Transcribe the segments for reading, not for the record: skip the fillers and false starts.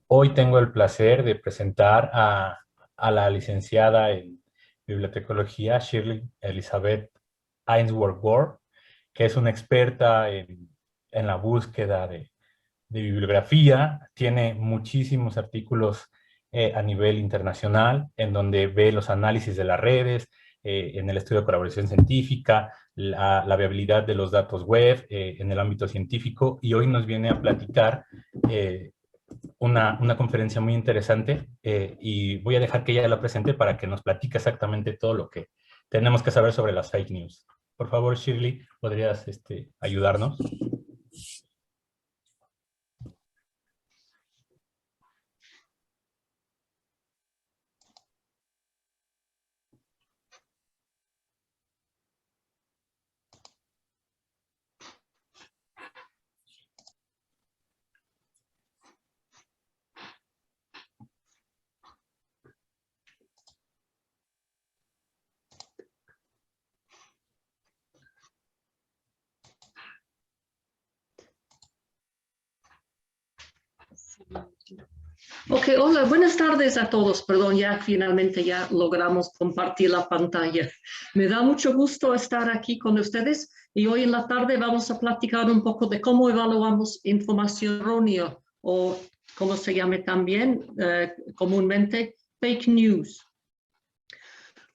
Hoy tengo el placer de presentar a la licenciada en bibliotecología Shirley Elizabeth Ainsworth-Ward, que es una experta en la búsqueda de bibliografía. Tiene muchísimos artículos a nivel internacional, en donde ve los análisis de las redes, en el estudio de colaboración científica, la viabilidad de los datos web en el ámbito científico, y hoy nos viene a platicar una conferencia muy interesante, y voy a dejar que ella la presente para que nos platique exactamente todo lo que tenemos que saber sobre las fake news. Por favor, Shirley, ¿podrías ayudarnos? Ok, hola, buenas tardes a todos. Perdón, ya finalmente ya logramos compartir la pantalla. Me da mucho gusto estar aquí con ustedes y hoy en la tarde vamos a platicar un poco de cómo evaluamos información errónea o como se llame también comúnmente fake news.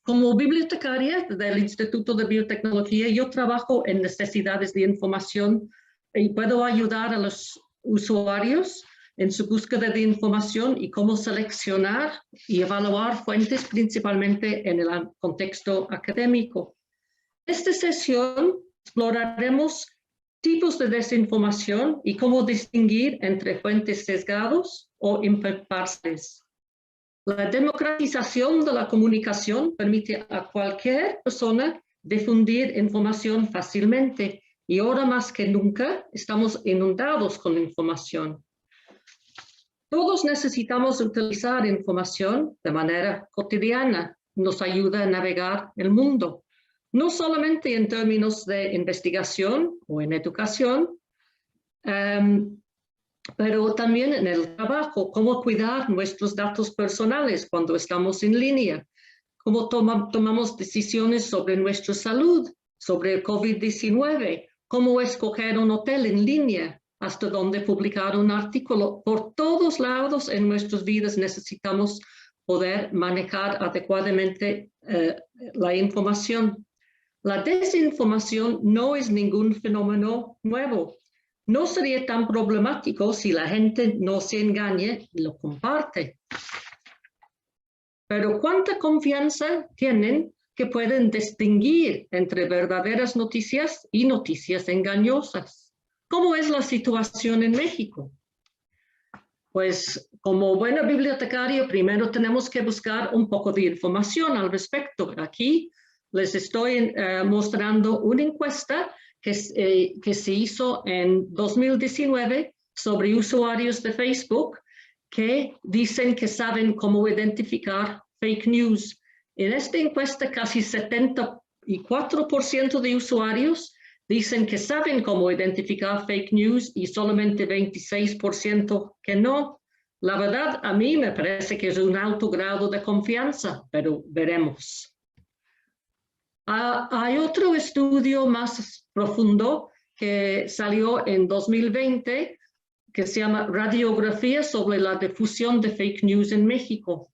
Como bibliotecaria del Instituto de Biotecnología, yo trabajo en necesidades de información y puedo ayudar a los usuarios en su búsqueda de información y cómo seleccionar y evaluar fuentes, principalmente en el contexto académico. En esta sesión exploraremos tipos de desinformación y cómo distinguir entre fuentes sesgados o imparciales. La democratización de la comunicación permite a cualquier persona difundir información fácilmente y ahora más que nunca estamos inundados con información. Todos necesitamos utilizar información de manera cotidiana. Nos ayuda a navegar el mundo, no solamente en términos de investigación o en educación, pero también en el trabajo, cómo cuidar nuestros datos personales cuando estamos en línea, cómo tomamos decisiones sobre nuestra salud, sobre el COVID-19, cómo escoger un hotel en línea, hasta dónde publicar un artículo. Por todos lados en nuestras vidas necesitamos poder manejar adecuadamente la información. La desinformación no es ningún fenómeno nuevo. No sería tan problemático si la gente no se engañe y lo comparte. Pero ¿cuánta confianza tienen que pueden distinguir entre verdaderas noticias y noticias engañosas? ¿Cómo es la situación en México? Pues como buena bibliotecaria, primero tenemos que buscar un poco de información al respecto. Aquí les estoy mostrando una encuesta que se hizo en 2019 sobre usuarios de Facebook que dicen que saben cómo identificar fake news. En esta encuesta, casi 74% de usuarios dicen que saben cómo identificar fake news y solamente 26% que no. La verdad, a mí me parece que es un alto grado de confianza, pero veremos. Hay otro estudio más profundo que salió en 2020 que se llama Radiografía sobre la difusión de fake news en México.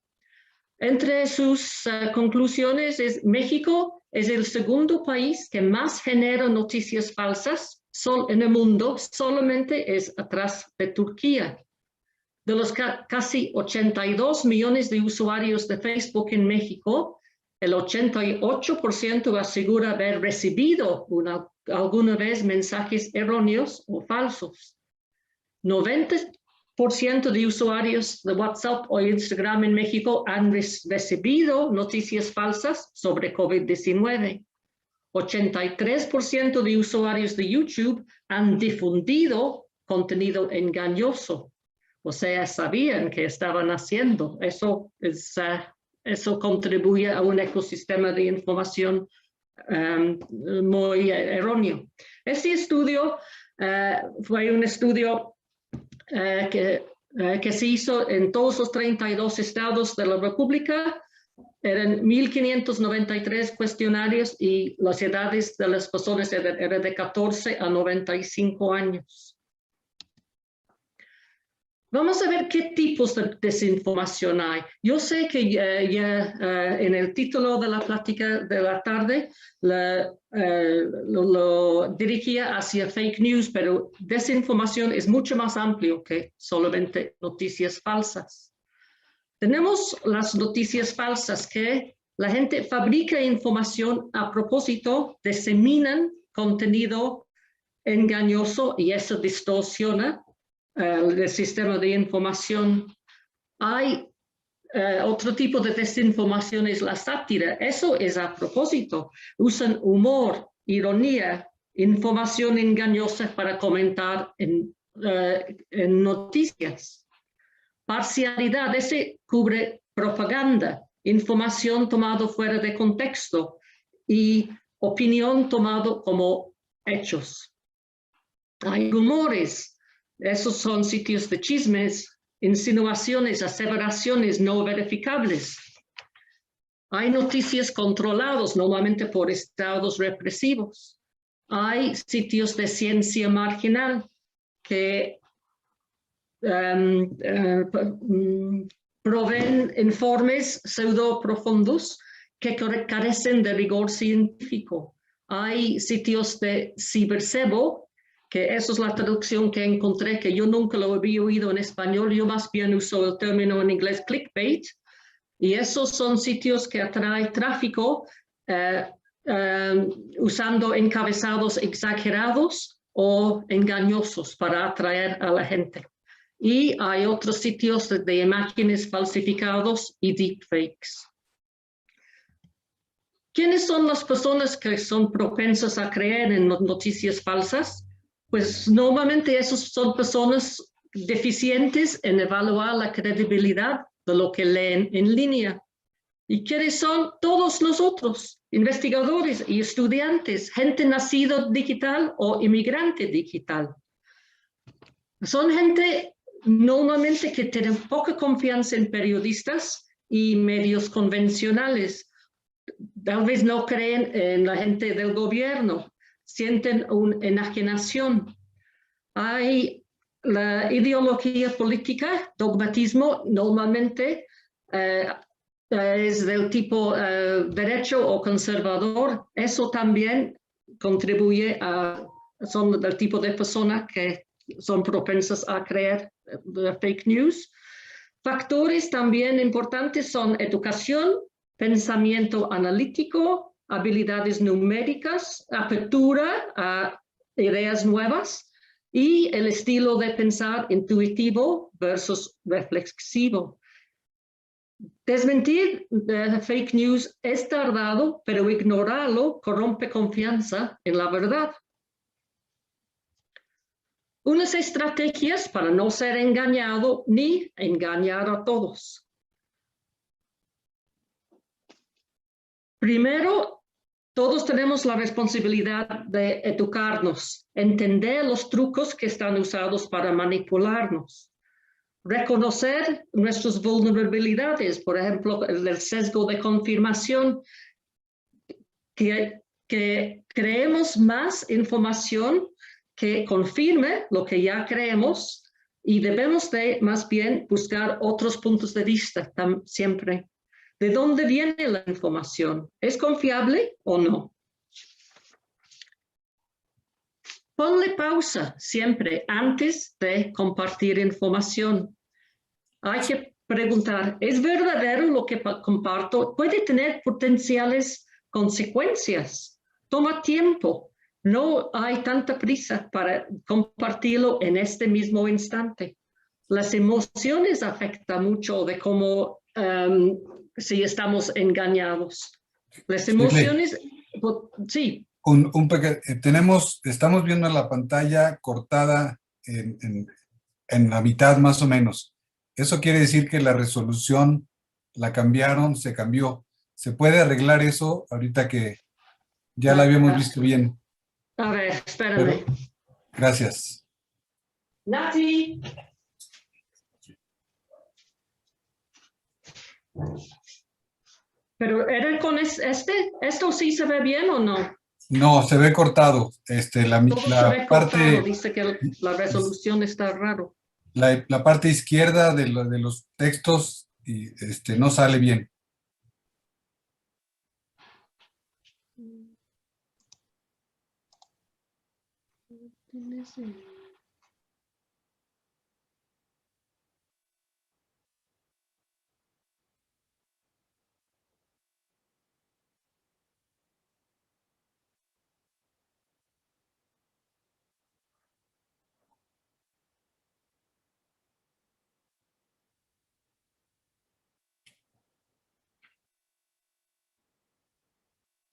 Entre sus conclusiones México es el segundo país que más genera noticias falsas en el mundo, solamente es atrás de Turquía. De los casi 82 millones de usuarios de Facebook en México, el 88% asegura haber recibido alguna vez mensajes erróneos o falsos. 90% de usuarios de WhatsApp o Instagram en México han recibido noticias falsas sobre COVID-19. 83% de usuarios de YouTube han difundido contenido engañoso. O sea, sabían que estaban haciendo. Eso contribuye a un ecosistema de información muy erróneo. Este estudio fue un estudio que que se hizo en todos los 32 estados de la República. Eran 1.593 cuestionarios y las edades de las personas eran de 14 a 95 años. Vamos a ver qué tipos de desinformación hay. Yo sé que en el título de la plática de la tarde lo dirigía hacia fake news, pero desinformación es mucho más amplio que solamente noticias falsas. Tenemos las noticias falsas, que la gente fabrica información a propósito, diseminan contenido engañoso y eso distorsiona el sistema de información. Hay otro tipo de desinformación, es la sátira. Eso es a propósito. Usan humor, ironía, información engañosa para comentar en noticias. Parcialidad, ese cubre propaganda, información tomada fuera de contexto y opinión tomada como hechos. Hay rumores. Esos son sitios de chismes, insinuaciones, aseveraciones no verificables. Hay noticias controladas, normalmente por estados represivos. Hay sitios de ciencia marginal que proveen informes pseudo profundos que carecen de rigor científico. Hay sitios de cibercebo, que esa es la traducción que encontré, que yo nunca lo había oído en español, yo más bien uso el término en inglés clickbait, y esos son sitios que atraen tráfico usando encabezados exagerados o engañosos para atraer a la gente. Y hay otros sitios de imágenes falsificados y deepfakes. ¿Quiénes son las personas que son propensas a creer en noticias falsas? Pues normalmente esos son personas deficientes en evaluar la credibilidad de lo que leen en línea. ¿Y quiénes son? Todos nosotros, investigadores y estudiantes, gente nacida digital o inmigrante digital. Son gente normalmente que tienen poca confianza en periodistas y medios convencionales. Tal vez no creen en la gente del gobierno, sienten una enajenación. Hay la ideología política, dogmatismo, normalmente es del tipo derecho o conservador. Eso también contribuye son del tipo de personas que son propensas a creer fake news. Factores también importantes son educación, pensamiento analítico, habilidades numéricas, apertura a ideas nuevas y el estilo de pensar intuitivo versus reflexivo. Desmentir fake news es tardado, pero ignorarlo corrompe confianza en la verdad. Unas estrategias para no ser engañado ni engañar a todos. Primero, todos tenemos la responsabilidad de educarnos, entender los trucos que están usados para manipularnos, reconocer nuestras vulnerabilidades, por ejemplo, el sesgo de confirmación, que creemos más información que confirme lo que ya creemos y debemos de más bien buscar otros puntos de vista siempre. ¿De dónde viene la información? ¿Es confiable o no? Ponle pausa siempre antes de compartir información. Hay que preguntar, ¿es verdadero lo que comparto? Puede tener potenciales consecuencias. Toma tiempo. No hay tanta prisa para compartirlo en este mismo instante. Las emociones afectan mucho de cómo si estamos engañados. Las emociones, sí. Estamos viendo la pantalla cortada en la mitad más o menos. Eso quiere decir que la resolución la cambiaron, se cambió. ¿Se puede arreglar eso ahorita que ya la habíamos visto bien? A ver, espérame. Gracias. Nati. Pero ¿era con esto sí se ve bien o no? No, se ve cortado. Todo se ve cortado, dice que la resolución está raro. La parte izquierda de los textos no sale bien.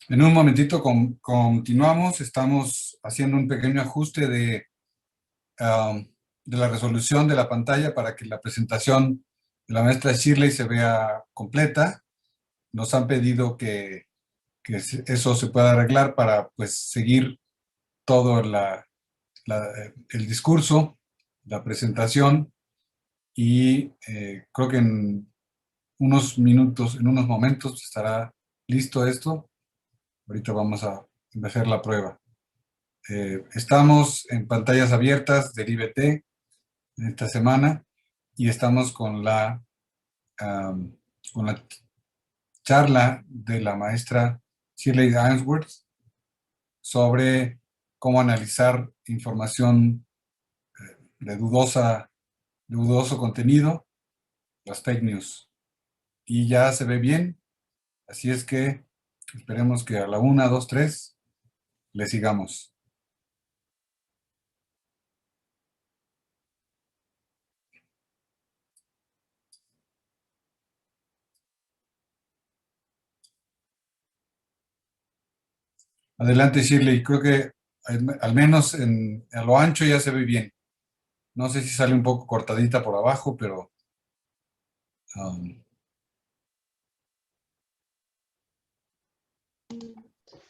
En un momentito continuamos. Estamos haciendo un pequeño ajuste de la resolución de la pantalla para que la presentación de la maestra Shirley se vea completa. Nos han pedido que eso se pueda arreglar para pues seguir todo el discurso, la presentación, y creo que en unos minutos, en unos momentos estará listo esto. Ahorita vamos a hacer la prueba. Estamos en pantallas abiertas del IBT en esta semana y estamos con la charla de la maestra Shirley Ainsworth sobre cómo analizar información de dudoso contenido, las fake news. Y ya se ve bien, así es que esperemos que a la 1, 2, 3 le sigamos. Adelante, Shirley. Creo que al menos a lo ancho ya se ve bien. No sé si sale un poco cortadita por abajo, pero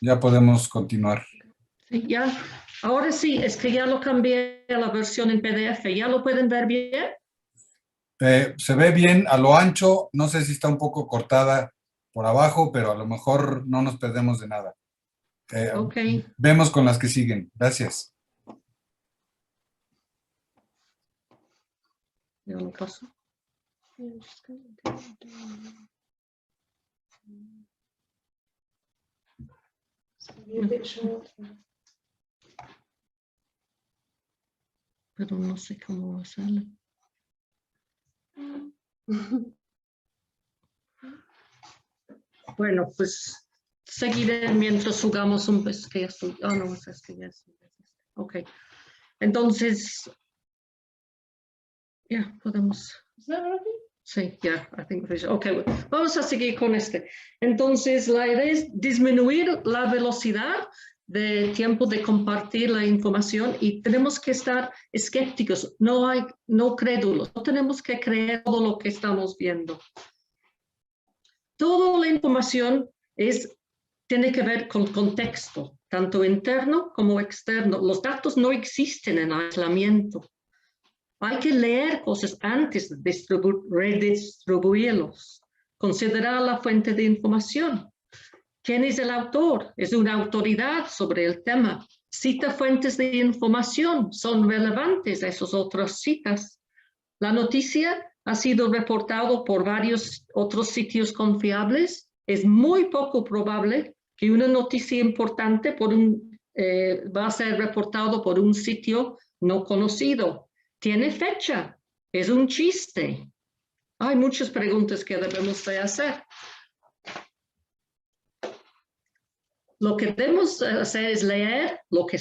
ya podemos continuar. Sí, ya. Ahora sí, es que ya lo cambié a la versión en PDF. ¿Ya lo pueden ver bien? Se ve bien a lo ancho. No sé si está un poco cortada por abajo, pero a lo mejor no nos perdemos de nada. Ok. Vemos con las que siguen. Gracias. Ya lo paso. Pero no sé cómo sale. Bueno, pues seguiré mientras jugamos un vez que ya estoy. Oh, no, es que ya estoy. Ok. Entonces, ya podemos. Sí, ya, I think ok, vamos a seguir con este. Entonces, la idea es disminuir la velocidad de tiempo de compartir la información y tenemos que estar escépticos, no crédulos, no tenemos que creer todo lo que estamos viendo. Toda la información tiene que ver con contexto, tanto interno como externo. Los datos no existen en aislamiento. Hay que leer cosas antes de redistribuirlos. Considerar la fuente de información. ¿Quién es el autor? Es una autoridad sobre el tema. Cita fuentes de información. ¿Son relevantes esas otras citas? La noticia ha sido reportada por varios otros sitios confiables. Es muy poco probable que una noticia importante va a ser reportado por un sitio no conocido. ¿Tiene fecha? ¿Es un chiste? Hay muchas preguntas que debemos de hacer. Lo que debemos hacer es leer lo que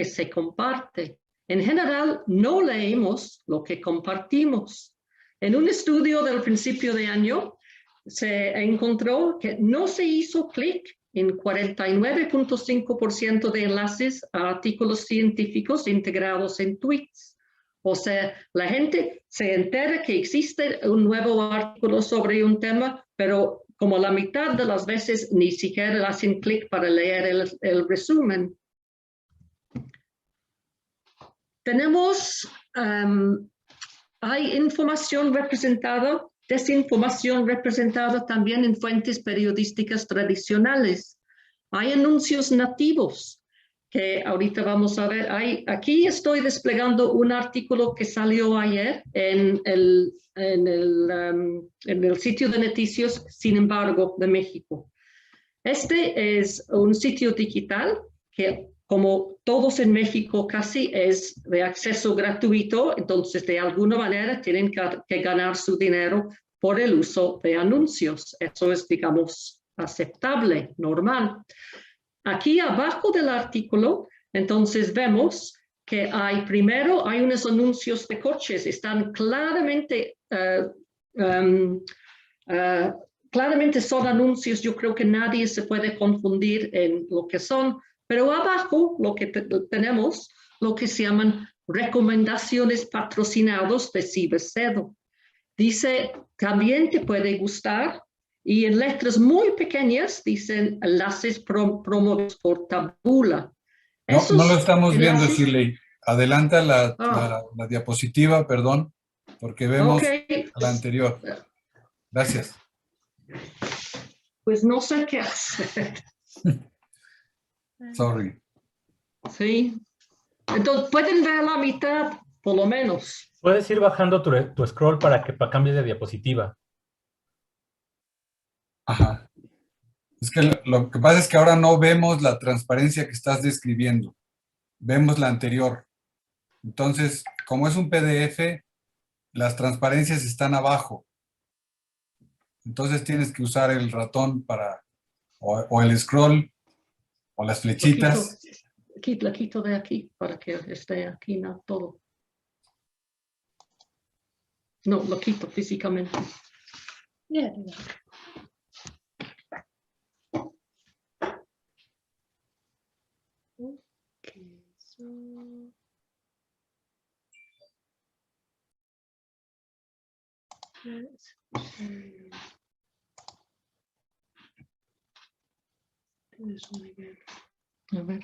se comparte. En general, no leemos lo que compartimos. En un estudio del principio de año, se encontró que no se hizo clic en 49.5% de enlaces a artículos científicos integrados en tweets. O sea, la gente se entera que existe un nuevo artículo sobre un tema, pero como la mitad de las veces ni siquiera hacen clic para leer el resumen. Hay información representada desinformación representada también en fuentes periodísticas tradicionales. Hay anuncios nativos que ahorita vamos a ver. Aquí estoy desplegando un artículo que salió ayer en el sitio de noticias, sin embargo, de México. Este es un sitio digital que, como todos en México casi, es de acceso gratuito, entonces de alguna manera tienen que ganar su dinero por el uso de anuncios. Eso es, digamos, aceptable, normal. Aquí abajo del artículo, entonces vemos que primero hay unos anuncios de coches, están claramente, claramente son anuncios, yo creo que nadie se puede confundir en lo que son, pero abajo lo que tenemos, lo que se llaman recomendaciones patrocinados de Cibercedo. Dice, también te puede gustar, y en letras muy pequeñas dicen enlaces promovidos por Taboola. No lo estamos viendo, enlaces... Shirley. Adelanta la diapositiva, perdón, porque vemos la anterior. Gracias. Pues no sé qué hacer. Sorry. Sí. Entonces, pueden ver la mitad, por lo menos. Puedes ir bajando tu scroll para que cambies de diapositiva. Ajá. Es que lo que pasa es que ahora no vemos la transparencia que estás describiendo. Vemos la anterior. Entonces, como es un PDF, las transparencias están abajo. Entonces tienes que usar el ratón o el scroll, o las flechitas. Lo quito de aquí para que esté aquí, no todo. No, lo quito físicamente. Yeah. Okay, so let's see. This one again. A ver.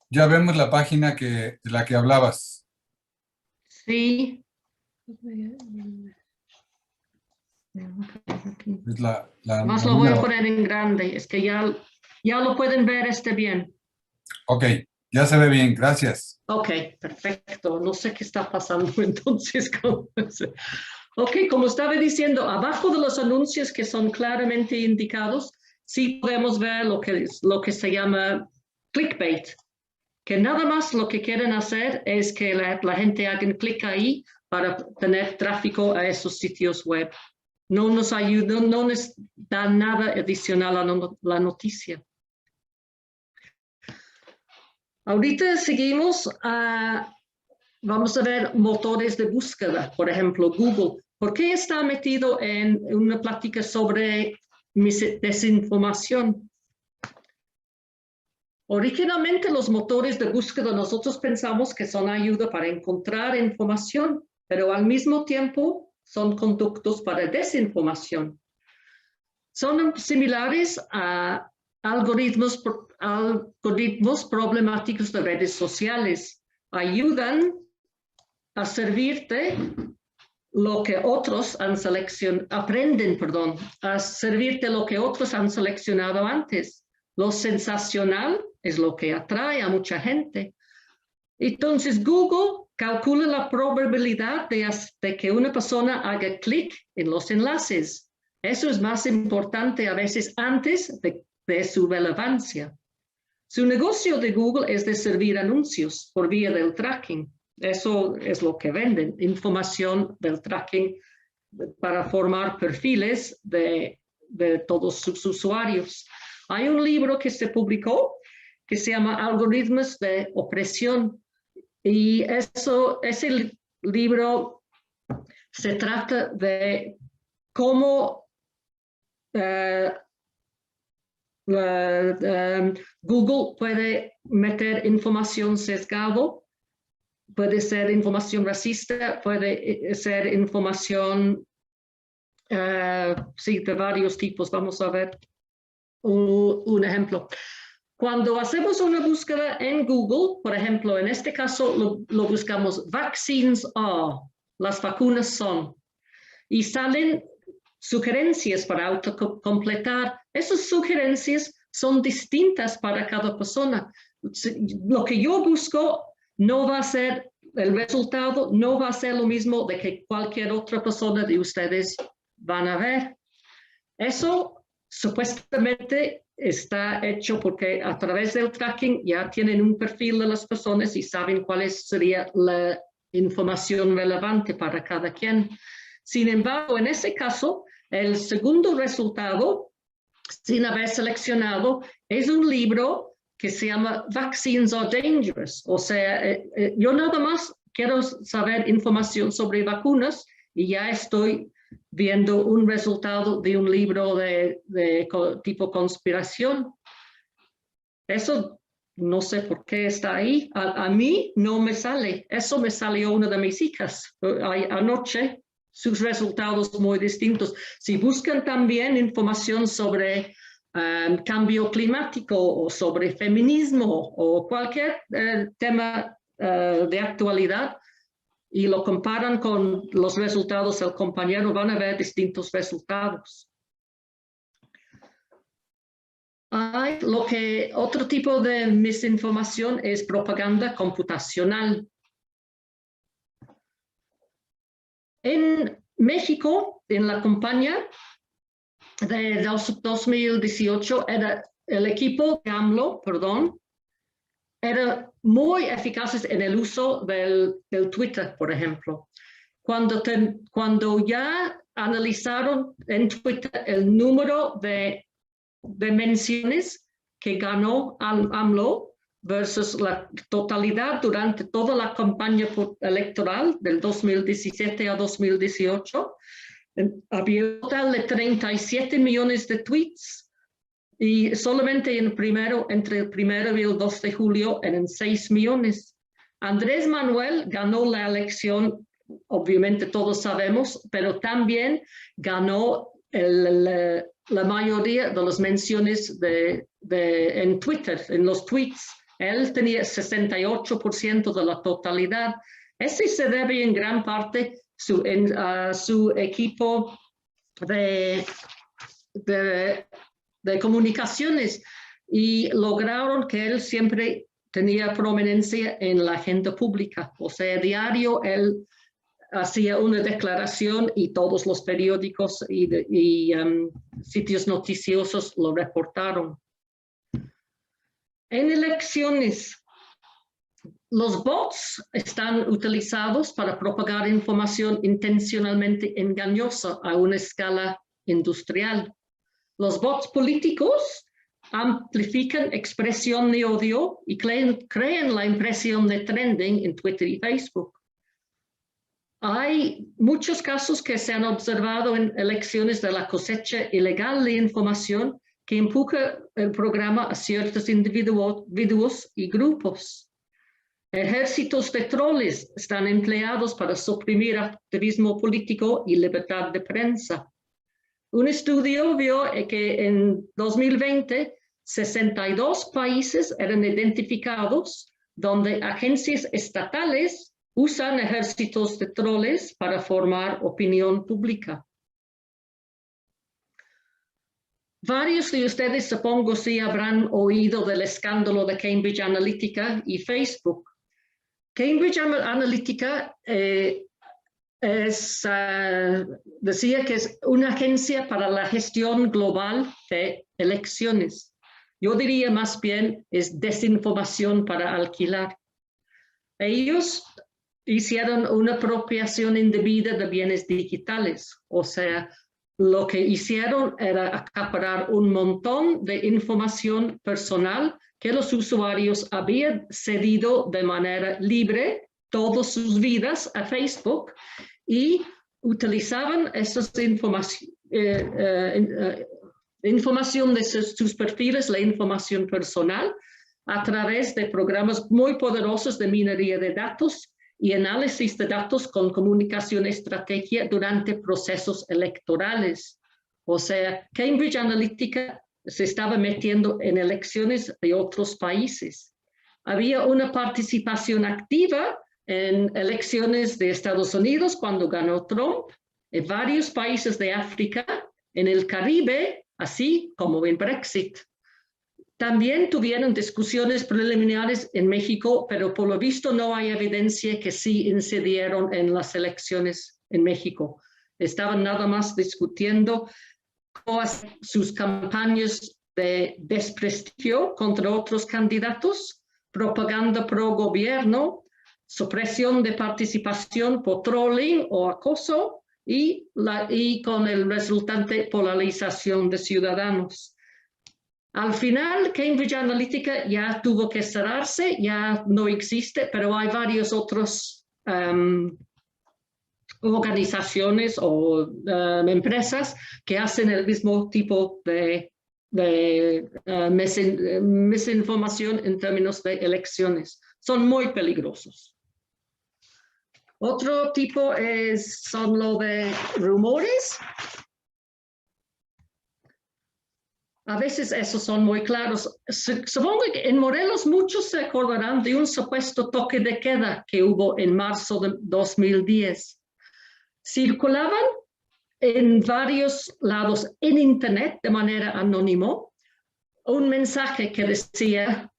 Ya vemos la página de la que hablabas. Sí. Es la Más lo voy a poner en grande, es que ya lo pueden ver bien. Ok, ya se ve bien, gracias. Ok, perfecto. No sé qué está pasando entonces. Ok, como estaba diciendo, abajo de los anuncios que son claramente indicados, sí podemos ver lo que se llama clickbait, que nada más lo que quieren hacer es que la gente haga clic ahí para tener tráfico a esos sitios web. No nos ayuda, no nos da nada adicional a la noticia. Ahorita seguimos, vamos a ver motores de búsqueda, por ejemplo, Google. ¿Por qué está metido en una plática sobre desinformación? Originalmente los motores de búsqueda nosotros pensamos que son ayuda para encontrar información, pero al mismo tiempo son conductos para desinformación. Son similares a algoritmos problemáticos de redes sociales. Ayudan a servirte lo que otros han seleccionado, a servirte lo que otros han seleccionado antes. Lo sensacional es lo que atrae a mucha gente. Entonces, Google calcula la probabilidad de que una persona haga clic en los enlaces. Eso es más importante a veces antes de su relevancia. Su negocio de Google es de servir anuncios por vía del tracking. Eso es lo que venden, información del tracking para formar perfiles de todos sus usuarios. Hay un libro que se publicó que se llama Algoritmos de Opresión, y ese libro se trata de cómo Google puede meter información sesgado, puede ser información racista, puede ser información de varios tipos. Vamos a ver un ejemplo. Cuando hacemos una búsqueda en Google, por ejemplo, en este caso lo buscamos vaccines are, las vacunas son, y salen sugerencias para autocompletar. Esas sugerencias son distintas para cada persona. Lo que yo busco no va a ser, el resultado no va a ser lo mismo de que cualquier otra persona de ustedes van a ver. Eso supuestamente está hecho porque a través del tracking ya tienen un perfil de las personas y saben cuál sería la información relevante para cada quien. Sin embargo, en ese caso, el segundo resultado, sin haber seleccionado, es un libro que se llama Vaccines Are Dangerous. O sea, yo nada más quiero saber información sobre vacunas y ya estoy viendo un resultado de un libro de tipo conspiración. Eso no sé por qué está ahí. A mí no me sale. Eso me salió una de mis hijas anoche. Sus resultados muy distintos. Si buscan también información sobre cambio climático o sobre feminismo o cualquier tema de actualidad y lo comparan con los resultados del compañero, van a ver distintos resultados. Otro tipo de misinformación es propaganda computacional. En México, en la campaña de 2018, el equipo de AMLO, era muy eficaces en el uso del Twitter, por ejemplo. Cuando ya analizaron en Twitter el número de menciones que ganó AMLO versus la totalidad durante toda la campaña electoral del 2017 a 2018, había un total de 37 millones de tweets y solamente entre el 1 y el 2 de julio eran 6 millones. Andrés Manuel ganó la elección, obviamente todos sabemos, pero también ganó la mayoría de las menciones en Twitter, en los tweets. Él tenía 68% de la totalidad. Ese se debe en gran parte a su equipo de comunicaciones y lograron que él siempre tenía prominencia en la agenda pública. O sea, diario él hacía una declaración y todos los periódicos y sitios noticiosos lo reportaron. En elecciones, los bots están utilizados para propagar información intencionalmente engañosa a una escala industrial. Los bots políticos amplifican expresión de odio y crean la impresión de trending en Twitter y Facebook. Hay muchos casos que se han observado en elecciones de la cosecha ilegal de información que empuja el programa a ciertos individuos y grupos. Ejércitos de troles están empleados para suprimir activismo político y libertad de prensa. Un estudio vio que en 2020, 62 países eran identificados donde agencias estatales usan ejércitos de troles para formar opinión pública. Varios de ustedes, supongo, sí habrán oído del escándalo de Cambridge Analytica y Facebook. Cambridge Analytica decía que es una agencia para la gestión global de elecciones. Yo diría más bien es desinformación para alquilar. Ellos hicieron una apropiación indebida de bienes digitales, o sea, lo que hicieron era acaparar un montón de información personal que los usuarios habían cedido de manera libre todas sus vidas a Facebook y utilizaban esas información de sus perfiles, la información personal, a través de programas muy poderosos de minería de datos y análisis de datos con comunicación estratégica durante procesos electorales. O sea, Cambridge Analytica se estaba metiendo en elecciones de otros países. Había una participación activa en elecciones de Estados Unidos cuando ganó Trump, en varios países de África, en el Caribe, así como en Brexit. También tuvieron discusiones preliminares en México, pero por lo visto no hay evidencia que sí incidieron en las elecciones en México. Estaban nada más discutiendo sus campañas de desprestigio contra otros candidatos, propaganda pro gobierno, supresión de participación por trolling o acoso y con el resultante polarización de ciudadanos. Al final, Cambridge Analytica ya tuvo que cerrarse, ya no existe, pero hay varios otros organizaciones o empresas que hacen el mismo tipo de misinformación en términos de elecciones. Son muy peligrosos. Otro tipo son lo de rumores. A veces esos son muy claros. Supongo que en Morelos muchos se acordarán de un supuesto toque de queda que hubo en marzo de 2010. Circulaban en varios lados en Internet de manera anónima un mensaje que decía: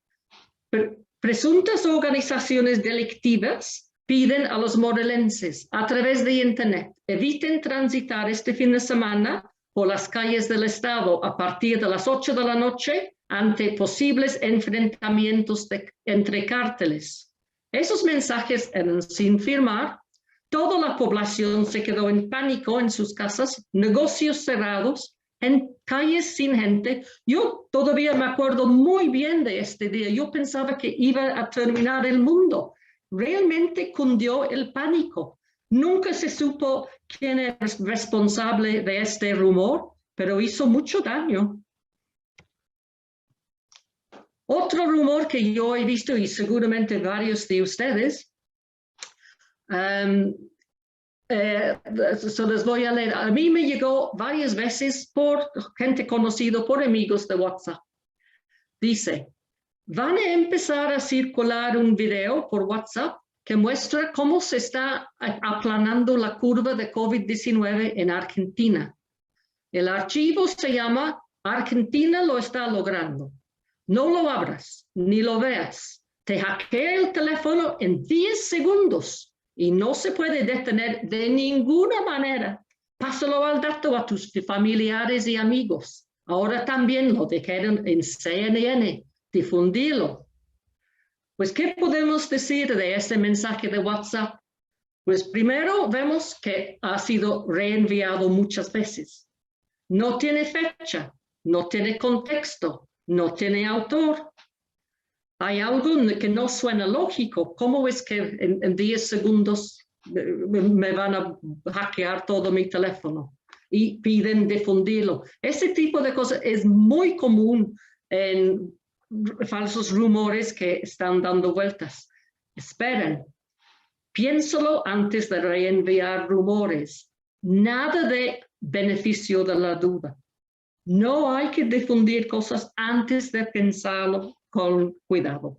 presuntas organizaciones delictivas piden a los morelenses a través de Internet eviten transitar este fin de semana por las calles del estado a partir de las 8 de la noche ante posibles enfrentamientos entre cárteles. Esos mensajes eran sin firmar. Toda la población se quedó en pánico en sus casas, negocios cerrados, en calles sin gente. Yo todavía me acuerdo muy bien de este día. Yo pensaba que iba a terminar el mundo. Realmente cundió el pánico. Nunca se supo quién es responsable de este rumor, pero hizo mucho daño. Otro rumor que yo he visto, y seguramente varios de ustedes, les voy a leer. A mí me llegó varias veces por gente conocida, por amigos de WhatsApp. Dice: van a empezar a circular un video por WhatsApp que muestra cómo se está aplanando la curva de COVID-19 en Argentina. El archivo se llama Argentina lo está logrando. No lo abras ni lo veas. Te hackea el teléfono en 10 segundos y no se puede detener de ninguna manera. Pásalo al dato a tus familiares y amigos. Ahora también lo dijeron en CNN. Difundirlo. Pues, ¿qué podemos decir de este mensaje de WhatsApp? Pues primero vemos que ha sido reenviado muchas veces. No tiene fecha, no tiene contexto, no tiene autor. Hay algo que no suena lógico. ¿Cómo es que en 10 segundos me van a hackear todo mi teléfono? Y piden difundirlo. Ese tipo de cosas es muy común en falsos rumores que están dando vueltas. Esperen, piénsalo antes de reenviar rumores. Nada de beneficio de la duda. No hay que difundir cosas antes de pensarlo con cuidado.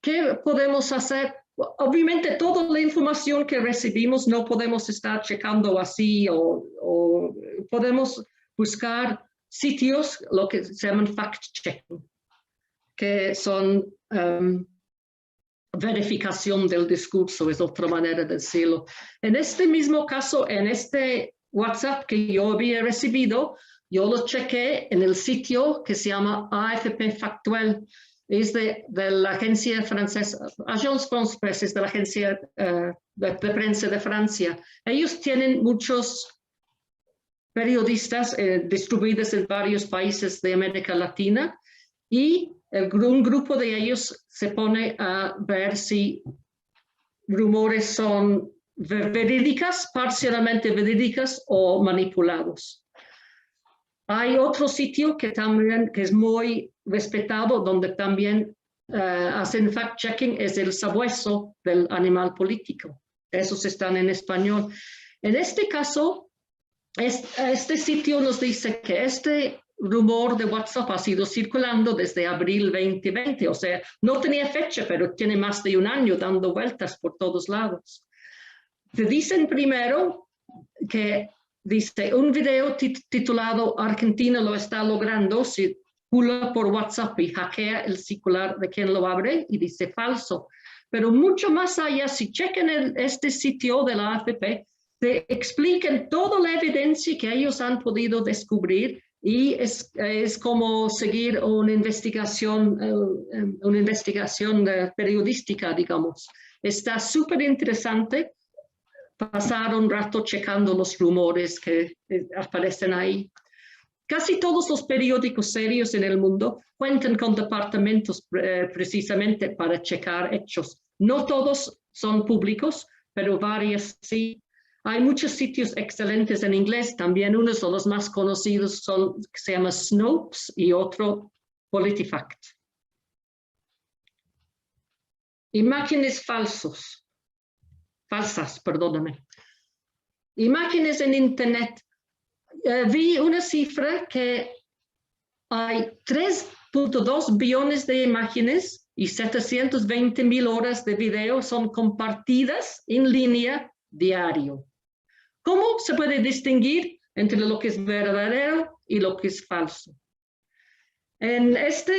¿Qué podemos hacer? Obviamente toda la información que recibimos no podemos estar checando así o podemos buscar sitios, lo que se llaman fact-checking, que son verificación del discurso, es otra manera de decirlo. En este mismo caso, en este WhatsApp que yo había recibido, yo lo chequé en el sitio que se llama AFP Factuel, es de la agencia francesa, Agence France Presse, es de la agencia de prensa de Francia. Ellos tienen muchos periodistas distribuidos en varios países de América Latina y un grupo de ellos se pone a ver si rumores son verídicas, parcialmente verídicas o manipulados. Hay otro sitio que también es muy respetado, donde también hacen fact-checking, es el Sabueso del Animal Político. Esos están en español. En este caso, Este sitio nos dice que este rumor de WhatsApp ha sido circulando desde abril 2020, o sea, no tenía fecha, pero tiene más de un año dando vueltas por todos lados. Te dicen primero que dice un video titulado Argentina lo está logrando, circula por WhatsApp y hackea el celular de quien lo abre y dice falso. Pero mucho más allá, si chequen este sitio de la AFP, te explican toda la evidencia que ellos han podido descubrir y es como seguir una investigación periodística, digamos. Está súper interesante pasar un rato checando los rumores que aparecen ahí. Casi todos los periódicos serios en el mundo cuentan con departamentos precisamente para checar hechos. No todos son públicos, pero varios sí. Hay muchos sitios excelentes en inglés, también unos de los más conocidos son, que se llama Snopes y otro PolitiFact. Imágenes falsas, perdóname. Imágenes en Internet. Vi una cifra que hay 3.2 billones de imágenes y 720.000 horas de video son compartidas en línea diario. ¿Cómo se puede distinguir entre lo que es verdadero y lo que es falso? En esta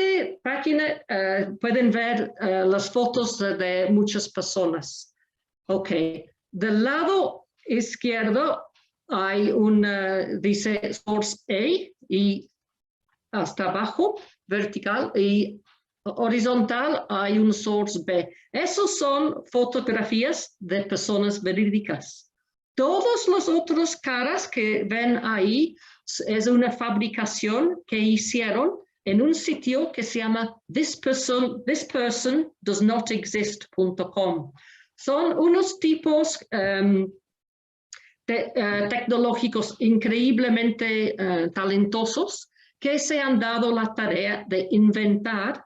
página pueden ver las fotos de muchas personas. Ok, del lado izquierdo hay dice source A y hasta abajo, vertical, y horizontal hay un source B. Esos son fotografías de personas verídicas. Todas las otras caras que ven ahí es una fabricación que hicieron en un sitio que se llama thispersondoesnotexist.com. Son unos tipos tecnológicos increíblemente talentosos que se han dado la tarea de inventar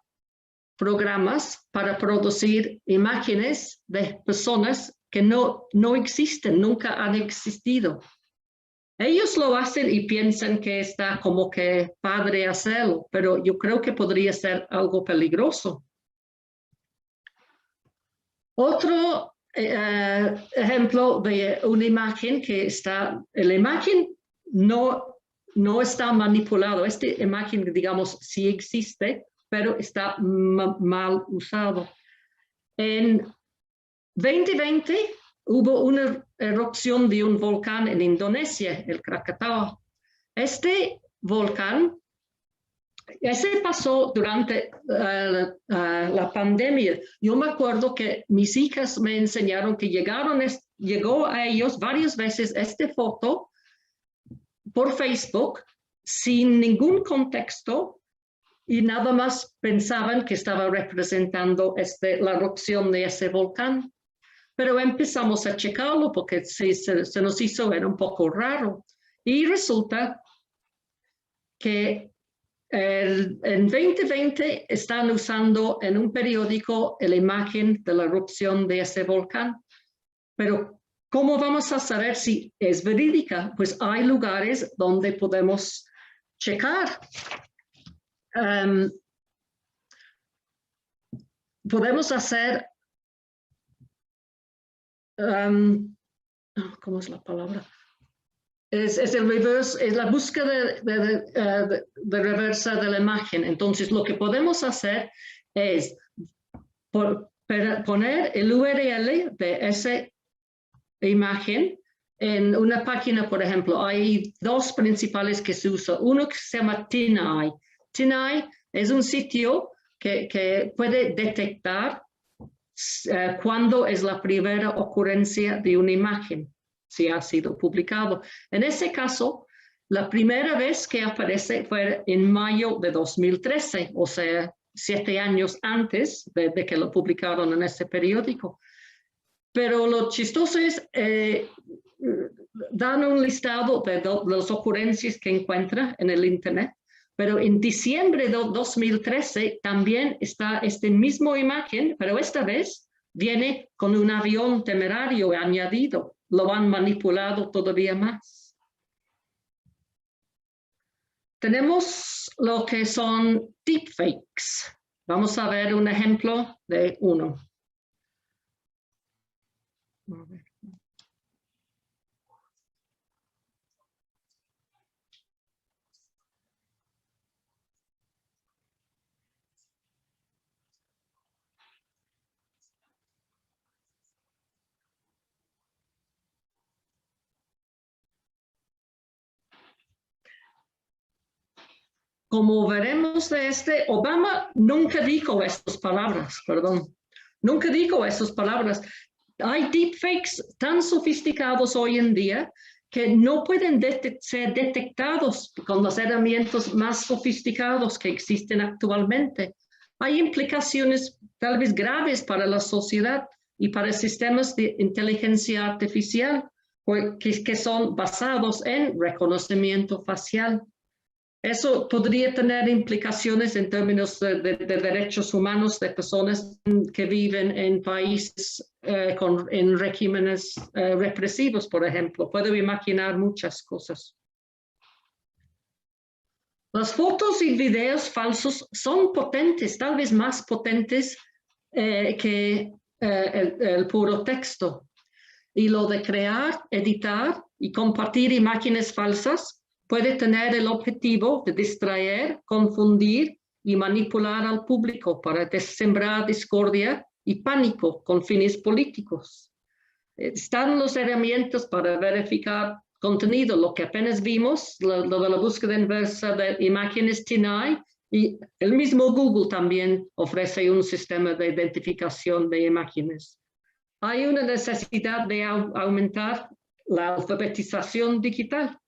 programas para producir imágenes de personas que no existen, nunca han existido. Ellos lo hacen y piensan que está como que padre hacerlo, pero yo creo que podría ser algo peligroso. Otro ejemplo de una imagen que está, la imagen no está manipulado, esta imagen, digamos, sí existe, pero está mal usado. En 2020 hubo una erupción de un volcán en Indonesia, el Krakatau. Este volcán, ese pasó durante la pandemia. Yo me acuerdo que mis hijas me enseñaron que llegó a ellos varias veces esta foto por Facebook sin ningún contexto y nada más pensaban que estaba representando la erupción de ese volcán. Pero empezamos a checarlo porque se nos hizo, era un poco raro. Y resulta que en 2020 están usando en un periódico la imagen de la erupción de ese volcán. Pero ¿cómo vamos a saber si es verídica? Pues hay lugares donde podemos checar. Podemos hacer, ¿cómo es la palabra? Es el reverse, es la búsqueda de reversa de la imagen. Entonces, lo que podemos hacer es poner el URL de esa imagen en una página, por ejemplo. Hay dos principales que se usan. Uno que se llama TinEye. TinEye es un sitio que puede detectar cuándo es la primera ocurrencia de una imagen, si ha sido publicado. En ese caso, la primera vez que aparece fue en mayo de 2013, o sea, 7 años antes de que lo publicaron en ese periódico. Pero lo chistoso es, dan un listado de las ocurrencias que encuentra en el Internet, pero en diciembre de 2013 también está esta misma imagen, pero esta vez viene con un avión temerario añadido. Lo han manipulado todavía más. Tenemos lo que son deepfakes. Vamos a ver un ejemplo de uno. A ver. Como veremos de Obama nunca dijo estas palabras, perdón. Nunca dijo estas palabras. Hay deepfakes tan sofisticados hoy en día que no pueden ser detectados con las herramientas más sofisticadas que existen actualmente. Hay implicaciones tal vez graves para la sociedad y para sistemas de inteligencia artificial que son basados en reconocimiento facial. Eso podría tener implicaciones en términos de derechos humanos de personas que viven en países en regímenes represivos, por ejemplo. Puedo imaginar muchas cosas. Las fotos y videos falsos son potentes, tal vez más potentes que el puro texto. Y lo de crear, editar y compartir imágenes falsas puede tener el objetivo de distraer, confundir y manipular al público para sembrar discordia y pánico con fines políticos. Están las herramientas para verificar contenido, lo que apenas vimos, lo de la búsqueda inversa de imágenes TinEye, y el mismo Google también ofrece un sistema de identificación de imágenes. Hay una necesidad de aumentar la alfabetización digital.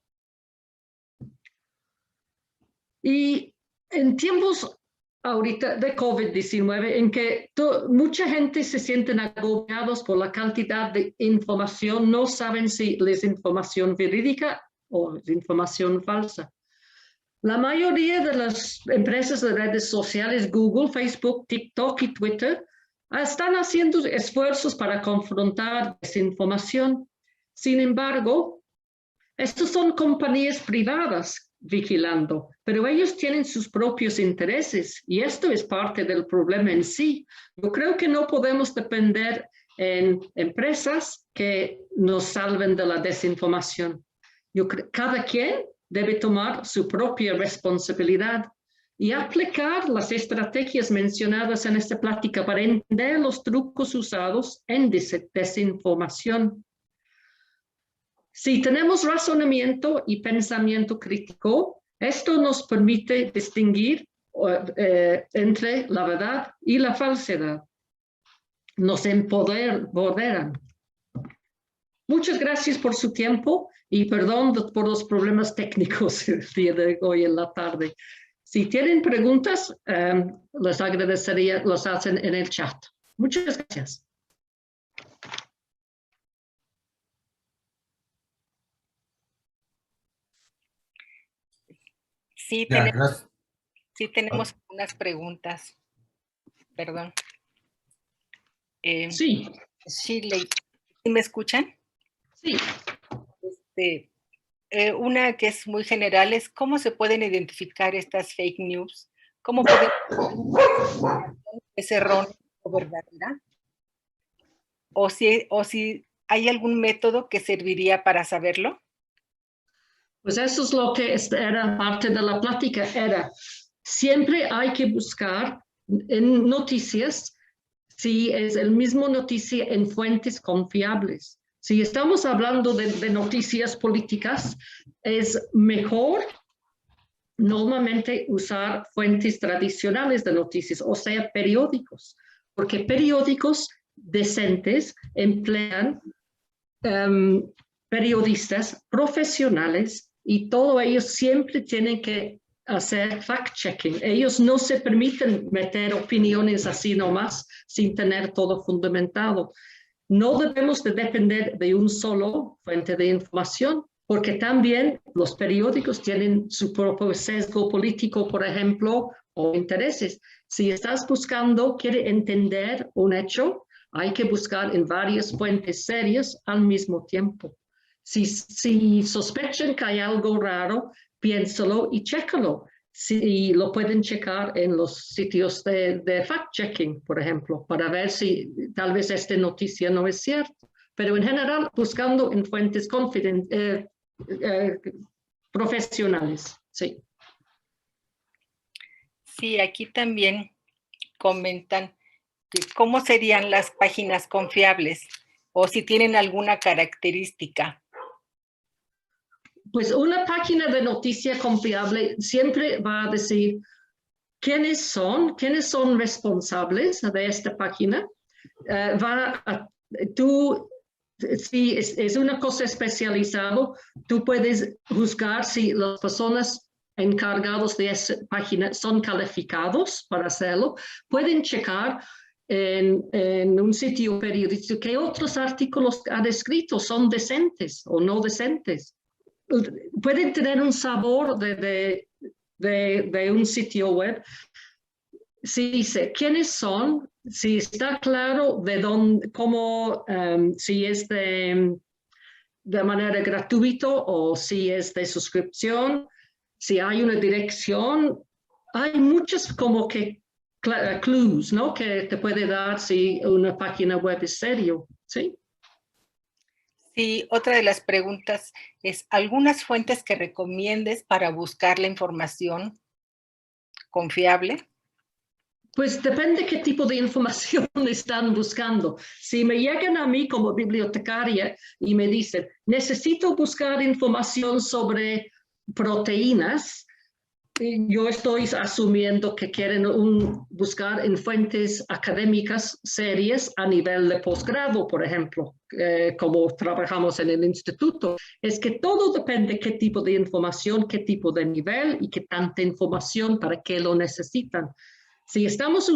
Y en tiempos ahorita de COVID-19, en que mucha gente se sienten agobiados por la cantidad de información, no saben si es información verídica o es información falsa. La mayoría de las empresas de redes sociales, Google, Facebook, TikTok y Twitter, están haciendo esfuerzos para confrontar desinformación. Sin embargo, estas son compañías privadas vigilando, pero ellos tienen sus propios intereses y esto es parte del problema en sí. Yo creo que no podemos depender en empresas que nos salven de la desinformación. Cada quien debe tomar su propia responsabilidad y aplicar las estrategias mencionadas en esta plática para entender los trucos usados en desinformación. Si tenemos razonamiento y pensamiento crítico, esto nos permite distinguir entre la verdad y la falsedad. Nos empoderan. Muchas gracias por su tiempo y perdón por los problemas técnicos el día de hoy en la tarde. Si tienen preguntas, les agradecería los hacen en el chat. Muchas gracias. Sí, tenemos unas preguntas. Perdón. Sí. Shirley, ¿me escuchan? Sí. Una que es muy general es ¿cómo se pueden identificar estas fake news? ¿Cómo podemos es erróneo o verdadera? ¿O si hay algún método que serviría para saberlo? Pues eso es lo que era parte de la plática, siempre hay que buscar en noticias si es el mismo noticia en fuentes confiables. Si estamos hablando de noticias políticas, es mejor normalmente usar fuentes tradicionales de noticias, o sea, periódicos, porque periódicos decentes emplean periodistas profesionales y todos ellos siempre tienen que hacer fact-checking. Ellos no se permiten meter opiniones así nomás sin tener todo fundamentado. No debemos de depender de un solo fuente de información, porque también los periódicos tienen su propio sesgo político, por ejemplo, o intereses. Si estás quiere entender un hecho, hay que buscar en varias fuentes serias al mismo tiempo. Si sospechan que hay algo raro, piénsalo y chécalo. Y lo pueden checar en los sitios de fact-checking, por ejemplo, para ver si tal vez esta noticia no es cierta. Pero en general, buscando en fuentes profesionales, sí. Sí, aquí también comentan que cómo serían las páginas confiables o si tienen alguna característica. Pues una página de noticia confiable siempre va a decir quiénes son responsables de esta página. Si es una cosa especializada, tú puedes juzgar si las personas encargados de esa página son calificados para hacerlo. Pueden checar en un sitio periodístico qué otros artículos han escrito, son decentes o no decentes. Pueden tener un sabor de un sitio web. Si dice quiénes son, si está claro de dónde, cómo, si es de manera gratuita o si es de suscripción, si hay una dirección, hay muchos como que clues, ¿no? Que te puede dar si una página web es serio, ¿sí? Sí, otra de las preguntas es, ¿algunas fuentes que recomiendes para buscar la información confiable? Pues depende qué tipo de información están buscando. Si me llegan a mí como bibliotecaria y me dicen, necesito buscar información sobre proteínas, yo estoy asumiendo que quieren buscar en fuentes académicas serias a nivel de posgrado, por ejemplo, como trabajamos en el instituto. Es que todo depende qué tipo de información, qué tipo de nivel y qué tanta información, para qué lo necesitan. Si estamos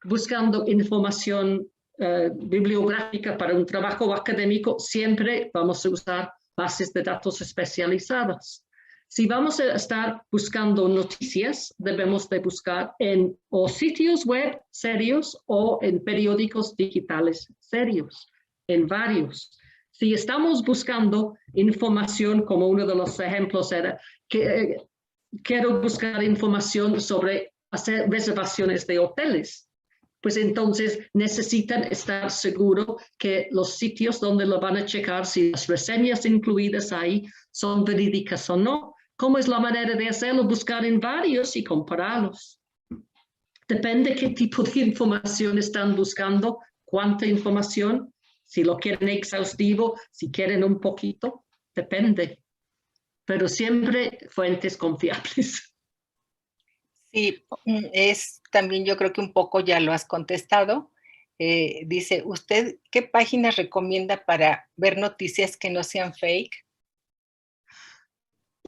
buscando información bibliográfica para un trabajo académico, siempre vamos a usar bases de datos especializadas. Si vamos a estar buscando noticias, debemos de buscar en o sitios web serios o en periódicos digitales serios, en varios. Si estamos buscando información, como uno de los ejemplos era, que quiero buscar información sobre hacer reservaciones de hoteles, pues entonces necesitan estar seguros que los sitios donde lo van a checar, si las reseñas incluidas ahí son verídicas o no. ¿Cómo es la manera de hacerlo? Buscar en varios y compararlos. Depende qué tipo de información están buscando, cuánta información, si lo quieren exhaustivo, si quieren un poquito, depende. Pero siempre fuentes confiables. Sí, es también yo creo que un poco ya lo has contestado. Dice, ¿usted qué páginas recomienda para ver noticias que no sean fake?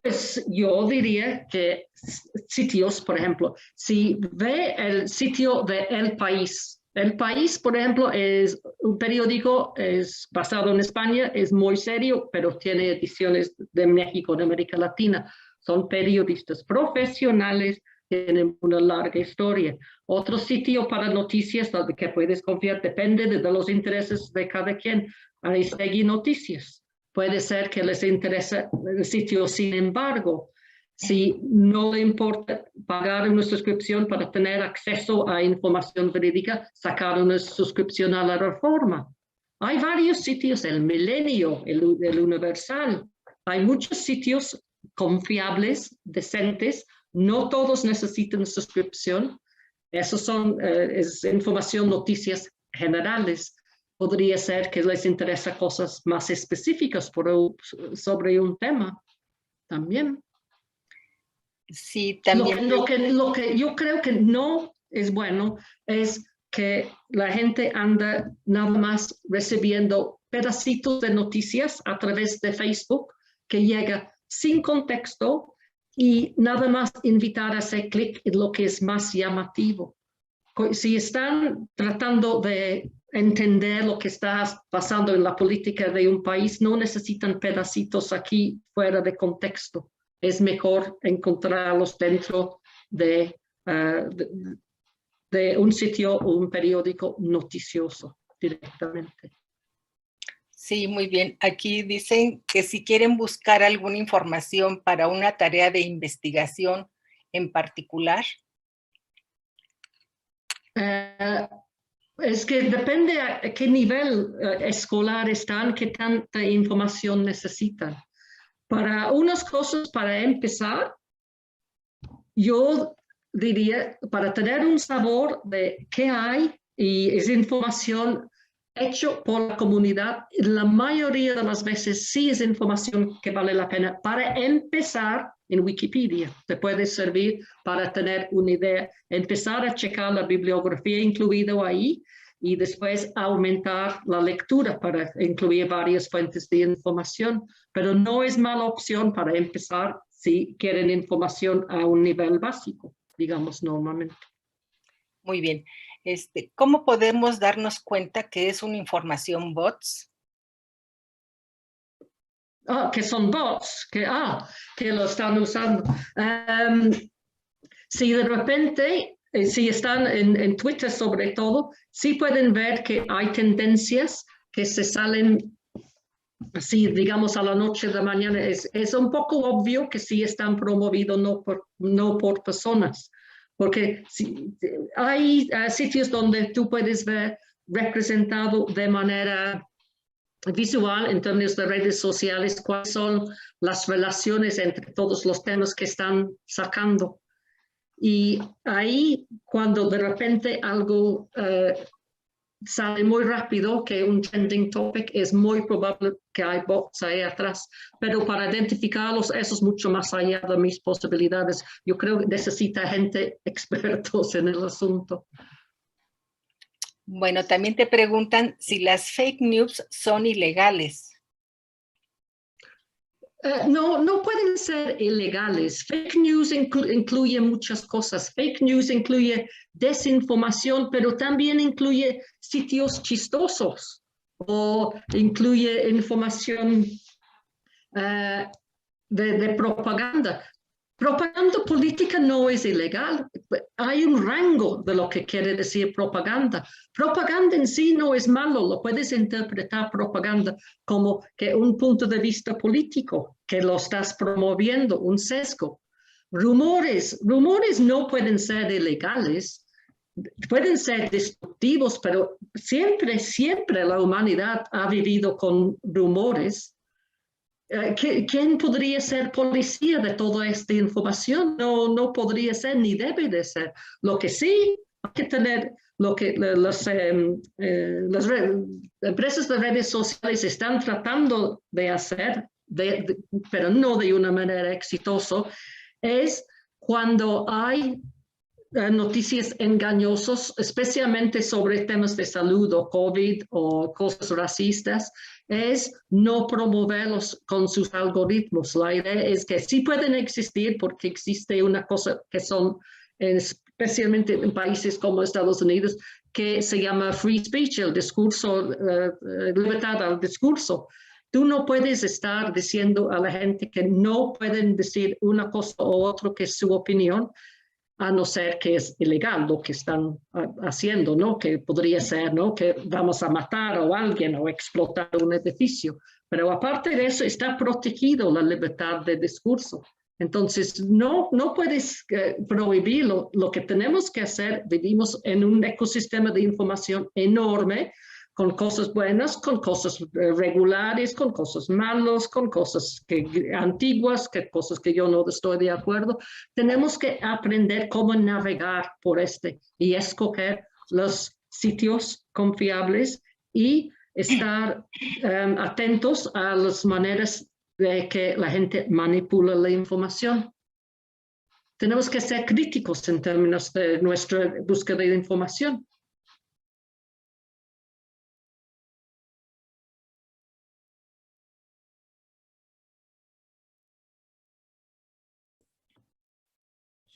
Pues yo diría que sitios, por ejemplo, si ve el sitio de El País. El País, por ejemplo, es un periódico, es basado en España, es muy serio, pero tiene ediciones de México, de América Latina. Son periodistas profesionales, tienen una larga historia. Otro sitio para noticias donde que puedes confiar depende de los intereses de cada quien. Ahí seguir noticias. Puede ser que les interese el sitio, sin embargo, si no le importa pagar una suscripción para tener acceso a información verídica, sacar una suscripción a la Reforma. Hay varios sitios, el Milenio, el Universal. Hay muchos sitios confiables, decentes. No todos necesitan suscripción. Eso es información, noticias generales. Podría ser que les interesa cosas más específicas sobre un tema también. Sí, también. Lo que yo creo que no es bueno es que la gente anda nada más recibiendo pedacitos de noticias a través de Facebook, que llega sin contexto y nada más invitar a hacer clic en lo que es más llamativo. Si están tratando de entender lo que está pasando en la política de un país, no necesitan pedacitos aquí fuera de contexto. Es mejor encontrarlos dentro de un sitio o un periódico noticioso directamente. Sí, muy bien. Aquí dicen que si quieren buscar alguna información para una tarea de investigación en particular. Es que depende a qué nivel escolar están, qué tanta información necesitan. Para unas cosas, para empezar, yo diría, para tener un sabor de qué hay, y es información hecho por la comunidad, la mayoría de las veces sí es información que vale la pena. Para empezar, en Wikipedia te puede servir para tener una idea, empezar a checar la bibliografía incluida ahí y después aumentar la lectura para incluir varias fuentes de información, pero no es mala opción para empezar si quieren información a un nivel básico, digamos normalmente. Muy bien. ¿Cómo podemos darnos cuenta que es una información bots? Que son bots, que lo están usando. Si de repente, si están en Twitter sobre todo, sí pueden ver que hay tendencias que se salen así, digamos, a la noche de mañana. Es un poco obvio que sí están promovidos no por personas, porque hay sitios donde tú puedes ver representado de manera visual en términos de redes sociales cuáles son las relaciones entre todos los temas que están sacando. Y ahí, cuando de repente algo sale muy rápido, que un trending topic, es muy probable que hay bots ahí atrás. Pero para identificarlos, eso es mucho más allá de mis posibilidades. Yo creo que necesita gente expertos en el asunto. Bueno, también te preguntan si las fake news son ilegales. No pueden ser ilegales. Fake news incluye muchas cosas. Fake news incluye desinformación, pero también incluye sitios chistosos o incluye información de propaganda. Propaganda política no es ilegal. Hay un rango de lo que quiere decir propaganda. Propaganda en sí no es malo. Lo puedes interpretar propaganda como que un punto de vista político, que lo estás promoviendo, un sesgo. Rumores no pueden ser ilegales. Pueden ser destructivos, pero siempre la humanidad ha vivido con rumores. ¿Quién podría ser policía de toda esta información? No podría ser ni debe de ser. Lo que sí hay que tener, lo que las empresas de redes sociales están tratando de hacer, pero no de una manera exitosa, es cuando hay noticias engañosas, especialmente sobre temas de salud o COVID o cosas racistas, es no promoverlos con sus algoritmos. La idea es que sí pueden existir porque existe una cosa que son, especialmente en países como Estados Unidos, que se llama free speech, el discurso, libertad al discurso. Tú no puedes estar diciendo a la gente que no pueden decir una cosa o otra que es su opinión, a no ser que es ilegal lo que están haciendo, ¿no? Que podría ser, ¿no? Que vamos a matar a alguien o explotar un edificio. Pero aparte de eso, está protegido la libertad de discurso. Entonces, no puedes prohibirlo. Lo que tenemos que hacer, vivimos en un ecosistema de información enorme, con cosas buenas, con cosas regulares, con cosas malas, con cosas antiguas, cosas que yo no estoy de acuerdo. Tenemos que aprender cómo navegar por y escoger los sitios confiables y estar atentos a las maneras de que la gente manipula la información. Tenemos que ser críticos en términos de nuestra búsqueda de información.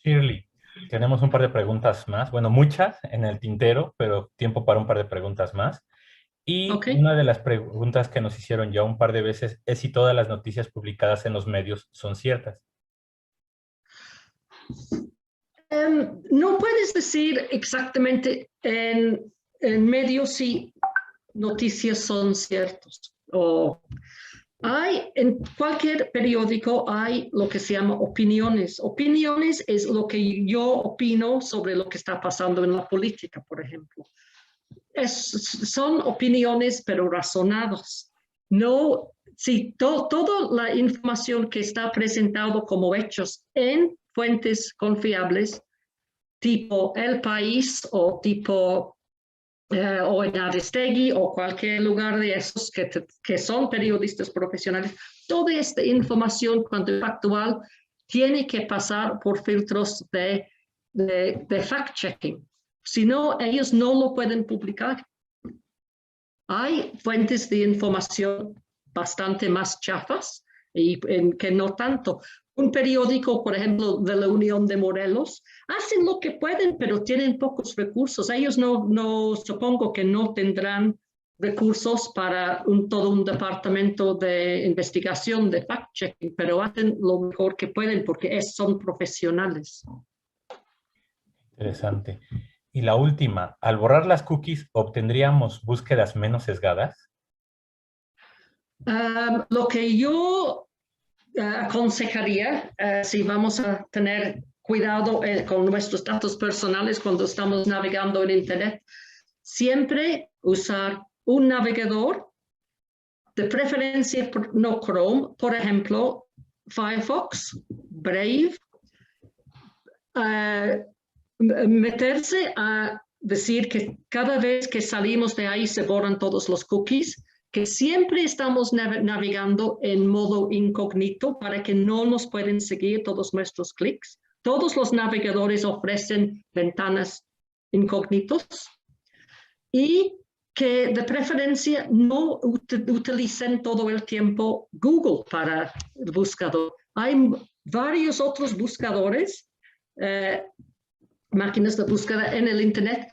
Shirley, tenemos un par de preguntas más, bueno, muchas en el tintero, pero tiempo para un par de preguntas más. Y una de las preguntas que nos hicieron ya un par de veces es si todas las noticias publicadas en los medios son ciertas. No puedes decir exactamente en medios si noticias son ciertas. En cualquier periódico hay lo que se llama opiniones. Opiniones es lo que yo opino sobre lo que está pasando en la política, por ejemplo. Son opiniones, pero razonadas. No, si toda la información que está presentado como hechos en fuentes confiables, tipo El País o tipo o en Aristegui o cualquier lugar de esos que son periodistas profesionales, toda esta información cuando es factual tiene que pasar por filtros de fact-checking. Si no, ellos no lo pueden publicar. Hay fuentes de información bastante más chafas y que no tanto. Un periódico, por ejemplo, de la Unión de Morelos, hacen lo que pueden, pero tienen pocos recursos. Ellos no supongo que no tendrán recursos para todo un departamento de investigación, de fact-checking, pero hacen lo mejor que pueden porque son profesionales. Interesante. Y la última, al borrar las cookies, ¿obtendríamos búsquedas menos sesgadas? Lo que yo aconsejaría, si vamos a tener cuidado con nuestros datos personales cuando estamos navegando en Internet, siempre usar un navegador, de preferencia no Chrome, por ejemplo, Firefox, Brave, meterse a decir que cada vez que salimos de ahí se borran todos los cookies, que siempre estamos navegando en modo incógnito para que no nos pueden seguir todos nuestros clics. Todos los navegadores ofrecen ventanas incógnitos y que de preferencia no utilicen todo el tiempo Google para el buscador. Hay varios otros buscadores, máquinas de búsqueda en el Internet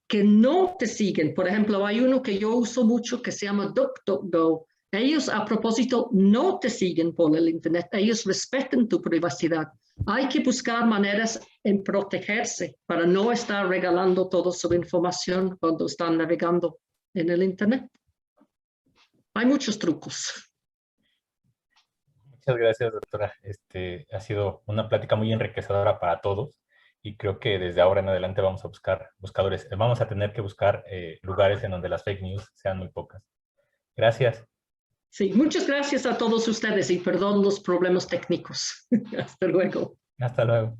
que no te siguen. Por ejemplo, hay uno que yo uso mucho que se llama DuckDuckGo. Ellos, a propósito, no te siguen por el Internet. Ellos respetan tu privacidad. Hay que buscar maneras en protegerse para no estar regalando toda su información cuando están navegando en el Internet. Hay muchos trucos. Muchas gracias, doctora. Ha sido una plática muy enriquecedora para todos. Y creo que desde ahora en adelante vamos a buscar buscadores. Vamos a tener que buscar lugares en donde las fake news sean muy pocas. Gracias. Sí, muchas gracias a todos ustedes y perdón los problemas técnicos. Hasta luego. Hasta luego.